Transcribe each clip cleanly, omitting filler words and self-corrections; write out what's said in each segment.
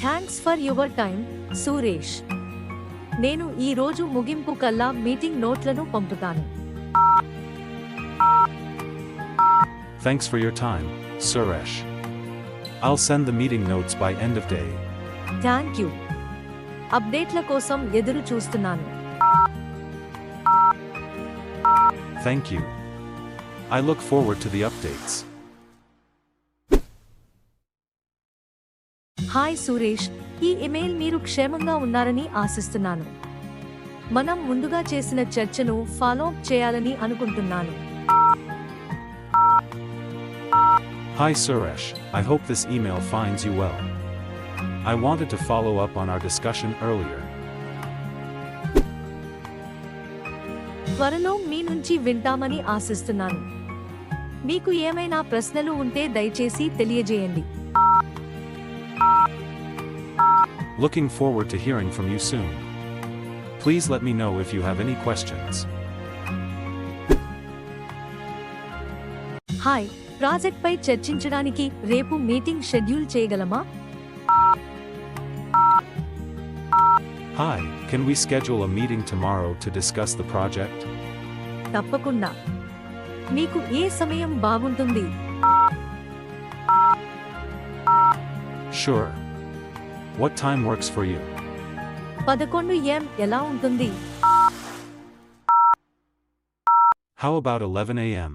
Thanks for your time, Suresh. నేను ఈ రోజు ముగింపు కల్లా మీటింగ్ నోట్లను పంపుతాను. Thanks for your time, Suresh. I'll send the meeting notes by end of day. Thank you. అప్డేట్ల కోసం ఎదురు చూస్తున్నాను. Thank you. I look forward to the updates. Hi Suresh, ఈ ఇమెయిల్ మీరు క్షేమంగా ఉన్నారని ఆశిస్తున్నాను. మనం ముందుగా చేసిన చర్చను ఫాలో అప్ చేయాలని అనుకుంటున్నాను. Hi Suresh, I hope this email finds you well. I wanted to follow up on our discussion earlier. త్వరలో మీ నుంచి వింటామని ఆశిస్తున్నాను. మీకు ఏమైనా ప్రశ్నలు ఉంటే దయచేసి తెలియజేయండి. Looking forward to hearing from you soon. Please let me know if you have any questions. హాయ్, ప్రాజెక్ట్ పై చర్చించడానికి రేపు మీటింగ్ షెడ్యూల్ చేయగలమా? Hi, can we schedule a meeting tomorrow to discuss the project? తప్పకుండా. మీకు ఏ సమయం బాగుంటుంది? Sure. What time works for you? 11 AM ఎలా ఉంటుంది? How about 11 a.m.?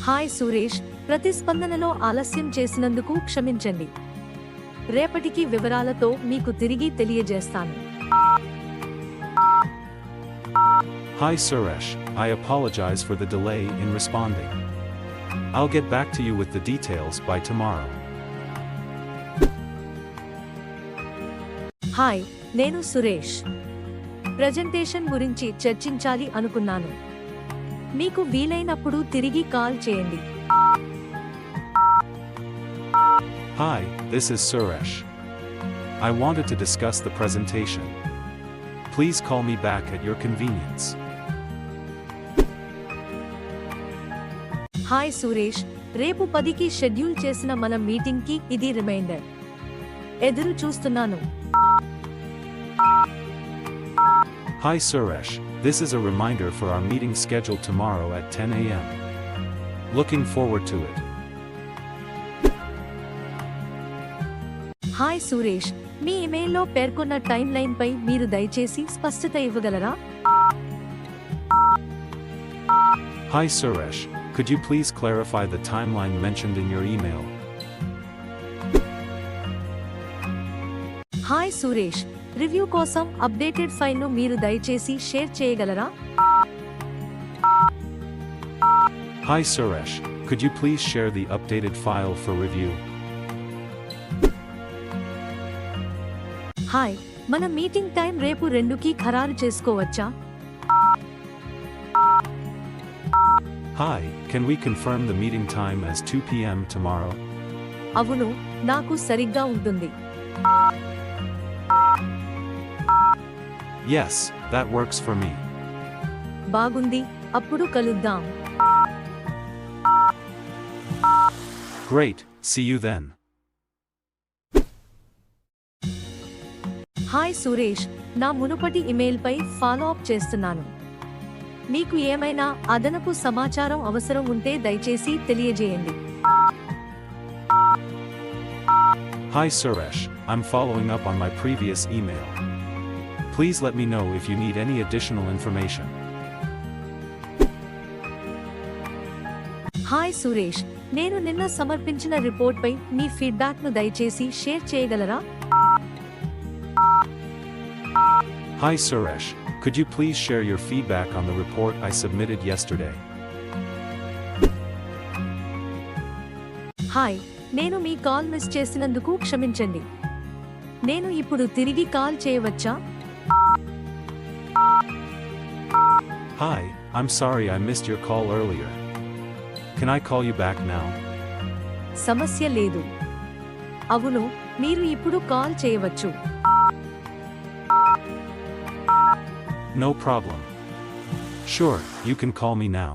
Hi Suresh, ప్రతిస్పందనలో ఆలస్యం చేసినందుకు క్షమించండి. రేపటికి వివరాలతో మీకు తిరిగి తెలియజేస్తాను. Hi Suresh, I apologize for the delay in responding. I'll get back to you with the details by tomorrow. Hi, నేను సురేష్. ప్రెజెంటేషన్ గురించి చర్చించాలి అనుకున్నాను. మీకు వీలైనప్పుడు తిరిగి కాల్ చేయండి. Hi, this is Suresh. I wanted to discuss the presentation. Please call me back at your convenience. Hi Suresh, రేపు 10కి schedule చేసిన మన మీటింగ్కి ఇది రిమైండర్. ఎదురు చూస్తున్నాను. Hi Suresh, this is a reminder for our meeting scheduled tomorrow at 10 a.m. Looking forward to it. Hi Suresh, మీ ఇమెయిల్లో పేర్కొన్న టైం లైన్ పై మీరు దయచేసి స్పష్టత ఇవ్వగలరా? Hi Suresh, could you please clarify the timeline mentioned in your email? Hi Suresh, review కోసం updated ఫైల్ను మీరు దయచేసి షేర్ చేయగలరా? Hi Suresh, could you please share the updated file for review? Hi, మన మీటింగ్ టైం రేపు 2కి ఖరారు చేసుకోవచ్చా? Hi, can we confirm the meeting time as 2 p.m. tomorrow? అవును, నాకు సరిగ్గా ఉంటుంది. Yes, that works for me. బాగుంది, అప్పుడు కలుద్దాం. Great, see you then. Hi Suresh, నా మునుపటి ఇమెయిల్పై ఫాలో అప్ చేస్తున్నాను. మీకు ఏమైనా అదనపు సమాచారం అవసరం ఉంటే దయచేసి తెలియజేయండి. Hi Suresh, I'm following up on my previous email. Please let me know if you need any additional information. Hi Suresh, నేను నిన్న సమర్పించిన రిపోర్ట్పై మీ ఫీడ్బ్యాక్ను దయచేసి షేర్ చేయగలరా? Hi Suresh, could you please share your feedback on the report I submitted yesterday? Hi, నేను మీ call miss చేసినందుకు క్షమించండి. నేను ఇప్పుడు తిరిగి కాల్ చేయవచ్చా? Hi, I'm sorry I missed your call earlier. Can I call you back now? సమస్య లేదు. అవును, మీరు ఇప్పుడు కాల్ చేయవచ్చు. No problem. Sure, you can call me now.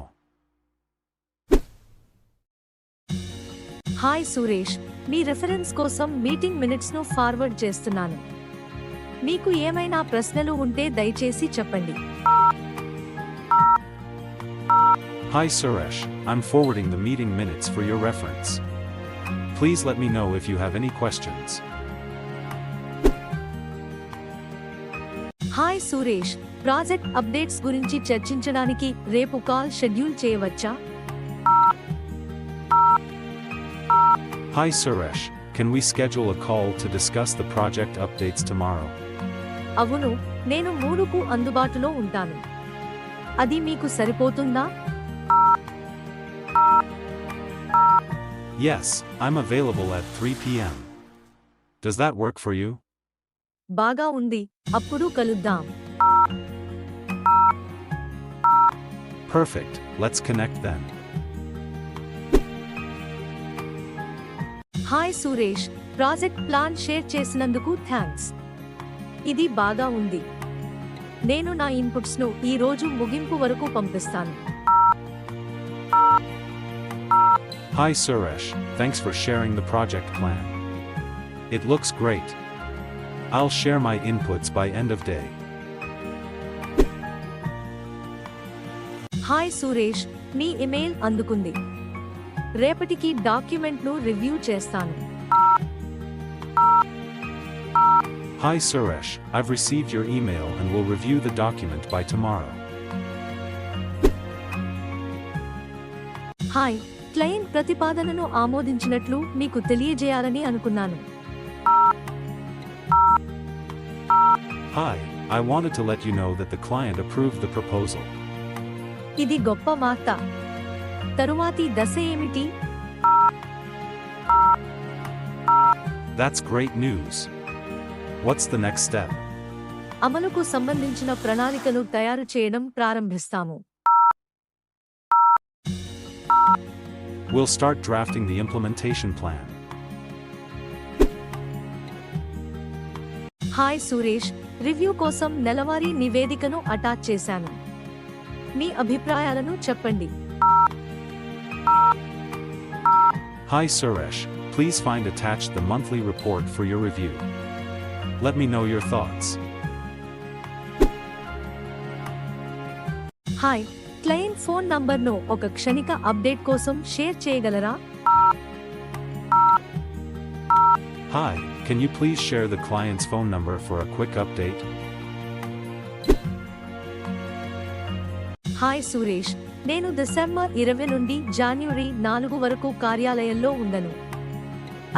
Hi Suresh, me reference కోసం మీటింగ్ మినిట్స్ను ఫార్వర్డ్ చేస్తున్నాను. మీకు ఏమైనా ప్రశ్నలు ఉంటే దయచేసి చెప్పండి. Hi Suresh, I'm forwarding the meeting minutes for your reference. Please let me know if you have any questions. Hi Suresh, project updates గురించి చర్చించడానికి రేపు కాల్ షెడ్యూల్ చేయవచ్చా? Hi Suresh, can we schedule a call to discuss the project updates tomorrow? అవును, నేను 3కు అందుబాటులో ఉంటాను. అది మీకు సరిపోతుందా? Yes, I'm available at 3 p.m. Does that work for you? బాగా ఉంది, అప్పుడు కలుద్దాం. Perfect, let's connect then. Hi Suresh, project plan share చేసినందుకు థ్యాంక్స్. ఇది బాగా ఉంది. నేను నా ఇన్పుట్స్ను ఈ రోజు ముగింపు వరకు పంపిస్తాను. Hi Suresh, thanks for sharing the project plan. It looks great. I'll share my inputs by end of day. Hi Suresh, me email అందుకుంది. రేపటికి డాక్యుమెంట్ను రివ్యూ చేస్తాను. Hi Suresh, I've received your email and will review the document by tomorrow. Hi, client ప్రతిపాదనను ఆమోదించినట్లు మీకు తెలియజేయాలని అనుకున్నాను. Hi, I wanted to let you know that the client approved the proposal. ఇది గొప్ప వార్త. తరువాతి దశ ఏమిటి? That's great news. What's the next step? అమలుకు సంబంధించిన ప్రణాళికను తయారు చేయడం ప్రారంభిస్తాము. We'll start drafting the implementation plan. Hi Suresh, review కోసం నెలవారీ నివేదికను అటాచ్ చేశాను. మీ అభిప్రాయాలను చెప్పండి. Hi Suresh, please find attached the monthly report for your review. Let me know your thoughts. Hi, client phone నంబర్ను ఒక క్షణిక అప్డేట్ కోసం షేర్ చేయగలరా? Hi, can you please share the client's phone number for a quick update? Hi Suresh, నేను December 20 నుండి జనవరి 4 వరకు కార్యాలయంలో ఉండను.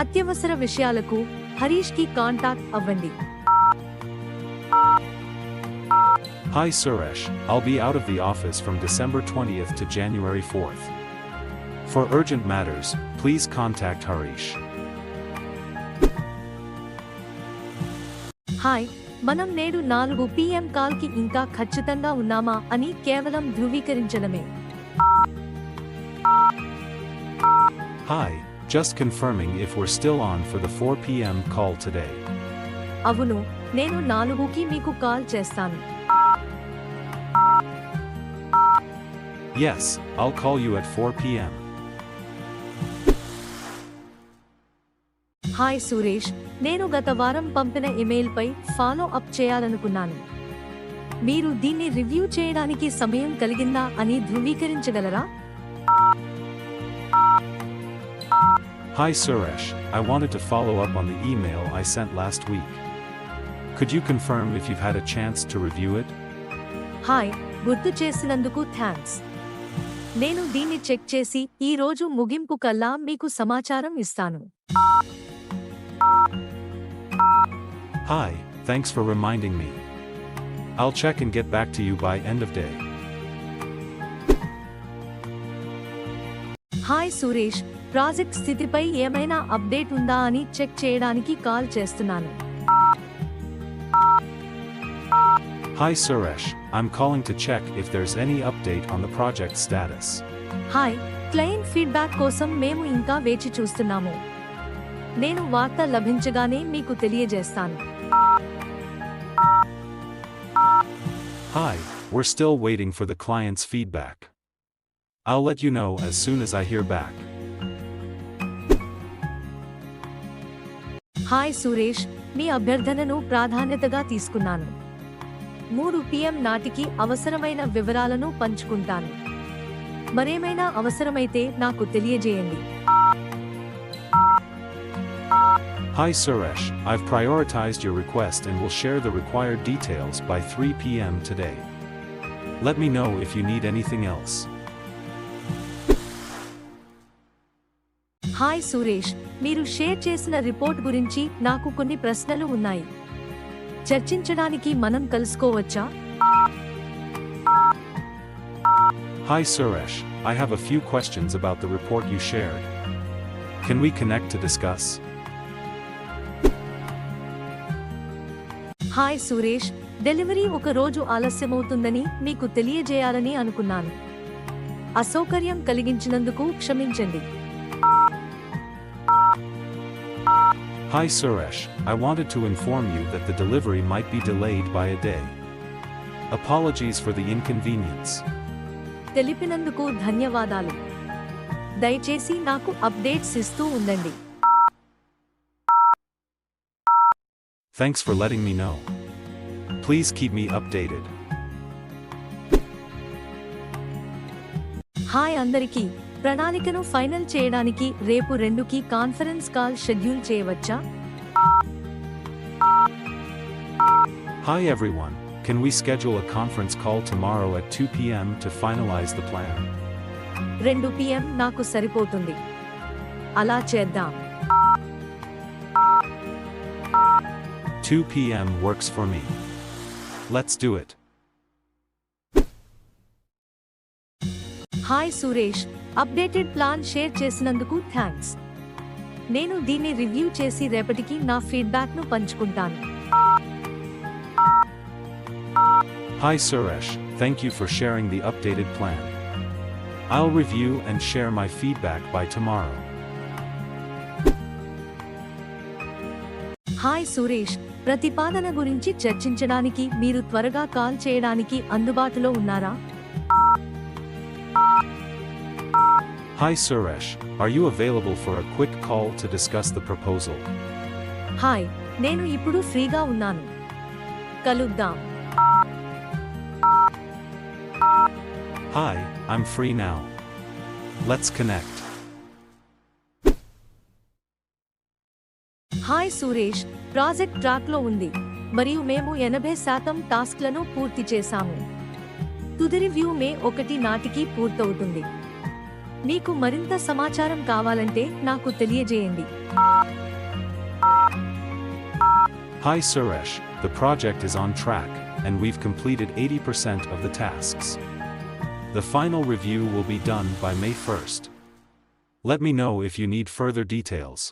అత్యవసర విషయాలకు హరీష్కి కాంటాక్ట్ అవ్వండి. Hi Suresh, I'll be out of the office from December 20th to January 4th. For urgent matters, please contact Harish. Hi, మనం నేడు 4 PM కాల్కి ఇంకా ఖచ్చితంగా ఉన్నామా అని కేవలం ధృవీకరించడమే. Hi, just confirming if we're still on for the 4 p.m. call today. అవును, నేను 4కి మీకు కాల్ చేస్తాను. Yes, I'll call you at 4 p.m. Hi Suresh, నేను గత వారం పంపిన ఇమెయిల్పై ఫాలో అప్ చేయాలనుకున్నాను. మీరు దీన్ని రివ్యూ చేయడానికి సమయం కలిగిందా అని ధృవీకరించగలరా? Hi Suresh, I wanted to follow up on the email I sent last week. Could you confirm if you've had a chance to review it? Hi, గుర్తు చేసినందుకు థ్యాంక్స్. నేను దీన్ని చెక్ చేసి ఈ రోజు ముగింపు కల్లా మీకు సమాచారం ఇస్తాను. Hi, thanks for reminding me. I'll check and get back to you by end of day. Hi Suresh, project స్థితిపై ఏమైనా అప్డేట్ ఉందా అని చెక్ చేయడానికి కాల్ చేస్తున్నాను. Hi Suresh, I'm calling to check if there's any update on the project status. Hi, client feedback కోసం మేము ఇంకా వేచి చూస్తున్నాము. నేను వార్త లభించగానే మీకు తెలియజేస్తాను. Hi, we're still waiting for the client's feedback. I'll let you know as soon as I hear back. Hi Suresh, మీ అభ్యర్థనను ప్రాధాన్యతగా తీసుకున్నాను. 3 PM నాటికి అవసరమైన వివరాలను పంచుకుంటాను. మరేమైనా అవసరమైతే నాకు తెలియజేయండి. Hi Suresh, I've prioritized your request and will share the required details by 3 PM today. Let me know if you need anything else. Hi Suresh, మీరు షేర్ చేసిన రిపోర్ట్ గురించి నాకు కొన్ని ప్రశ్నలు ఉన్నాయి. చర్చించడానికి మనం కలుసుకోవచ్చా? Hi Suresh, I have a few questions about the report you shared. Can we connect to discuss? Hi Suresh, delivery ఒక రోజు ఆలస్యమవుతుందని మీకు తెలియజేయాలని అనుకున్నాను. అసౌకర్యం కలిగించినందుకు క్షమించండి. Hi Suresh, I wanted to inform you that the delivery might be delayed by a day. Apologies for the inconvenience. తెలిపినందుకు ధన్యవాదాలు. దయచేసి నాకు అప్డేట్స్ ఇస్తూ ఉండండి. Thanks for letting me know. Please keep me updated. Hi అందరికీ, ప్రణాళికను final చేయడానికి రేపు 2కి కాన్ఫరెన్స్ కాల్ షెడ్యూల్ చేయవచ్చా? Hi everyone, can we schedule a conference call tomorrow at 2 PM to finalize the plan? 2 PM నాకు సరిపోతుంది. అలా చేద్దాం. 2 PM works for me. Let's do it. Hi Suresh, updated plan share చేసినందుకు thanks. నేను దీన్ని review చేసి రేపటికి నా ఫీడ్బ్యాక్ను పంచుకుంటాను. Hi Suresh, thank you for sharing the updated plan. I'll review and share my feedback by tomorrow. Hi Suresh, ప్రతిపాదన గురించి చర్చించడానికి మీరు త్వరగా కాల్ చేయడానికి అందుబాటులో ఉన్నారా? Hi Suresh, are you available for a quick call to discuss the proposal? Hi, నేను ఇప్పుడు ఫ్రీగా ఉన్నాను. కలుద్దాం. Hi, I'm free now. Let's connect. Hi Suresh, project ట్రాక్లో ఉంది మరియు మేము 80% టాస్క్లను పూర్తి చేశాము. తుది రివ్యూ మే 1 నాటికి పూర్తవుతుంది. మీకు మరింత సమాచారం కావాలంటే నాకు తెలియజేయండి. Hi Suresh, the project is on track, and we've completed 80% of the tasks. The final review will be done by May 1st. Let me know if you need further details.